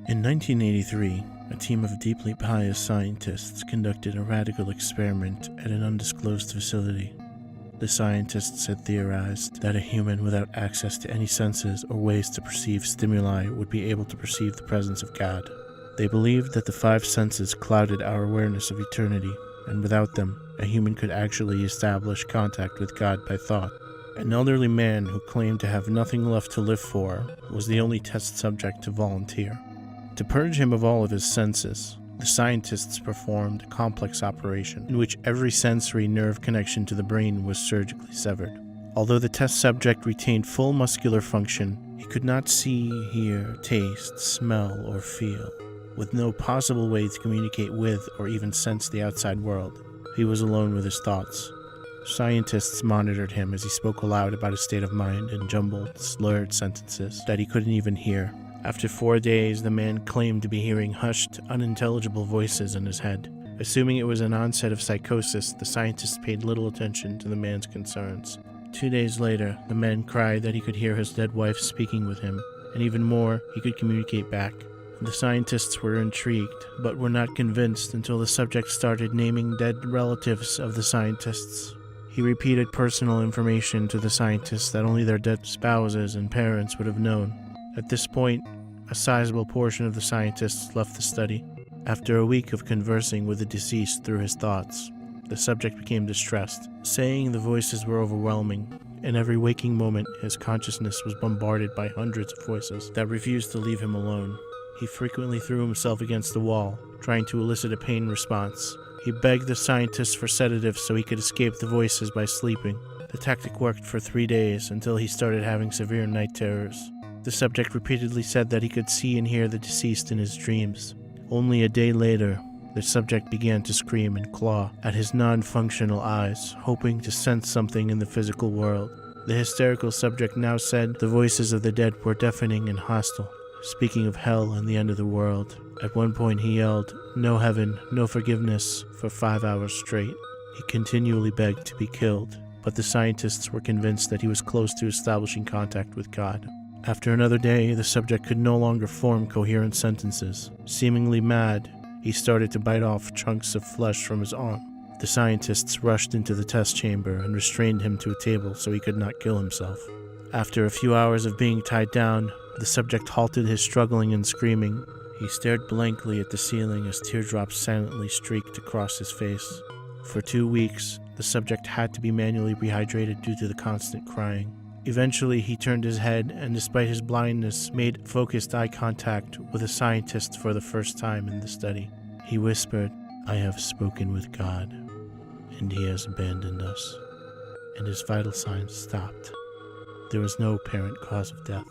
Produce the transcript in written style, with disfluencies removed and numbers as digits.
In 1983, a team of deeply pious scientists conducted a radical experiment at an undisclosed facility. The scientists had theorized that a human without access to any senses or ways to perceive stimuli would be able to perceive the presence of God. They believed that the five senses clouded our awareness of eternity, and without them, a human could actually establish contact with God by thought. An elderly man who claimed to have nothing left to live for was the only test subject to volunteer. To purge him of all of his senses, the scientists performed a complex operation in which every sensory nerve connection to the brain was surgically severed. Although the test subject retained full muscular function, he could not see, hear, taste, smell, or feel. With no possible way to communicate with or even sense the outside world, he was alone with his thoughts. Scientists monitored him as he spoke aloud about his state of mind in jumbled, slurred sentences that he couldn't even hear. After 4 days, the man claimed to be hearing hushed, unintelligible voices in his head. Assuming it was an onset of psychosis, the scientists paid little attention to the man's concerns. 2 days later, the man cried that he could hear his dead wife speaking with him, and even more, he could communicate back. The scientists were intrigued, but were not convinced until the subject started naming dead relatives of the scientists. He repeated personal information to the scientists that only their dead spouses and parents would have known. At this point, a sizable portion of the scientists left the study. After a week of conversing with the deceased through his thoughts, the subject became distressed, saying the voices were overwhelming. In every waking moment, his consciousness was bombarded by hundreds of voices that refused to leave him alone. He frequently threw himself against the wall, trying to elicit a pain response. He begged the scientists for sedatives so he could escape the voices by sleeping. The tactic worked for 3 days until he started having severe night terrors. The subject repeatedly said that he could see and hear the deceased in his dreams. Only a day later, the subject began to scream and claw at his non-functional eyes, hoping to sense something in the physical world. The hysterical subject now said the voices of the dead were deafening and hostile, speaking of hell and the end of the world. At one point he yelled, "No heaven, no forgiveness," for 5 hours straight. He continually begged to be killed, but the scientists were convinced that he was close to establishing contact with God. After another day, the subject could no longer form coherent sentences. Seemingly mad, he started to bite off chunks of flesh from his arm. The scientists rushed into the test chamber and restrained him to a table so he could not kill himself. After a few hours of being tied down, the subject halted his struggling and screaming. He stared blankly at the ceiling as teardrops silently streaked across his face. For 2 weeks, the subject had to be manually rehydrated due to the constant crying. Eventually, he turned his head and, despite his blindness, made focused eye contact with a scientist for the first time in the study. He whispered, "I have spoken with God, and he has abandoned us," and his vital signs stopped. There was no apparent cause of death.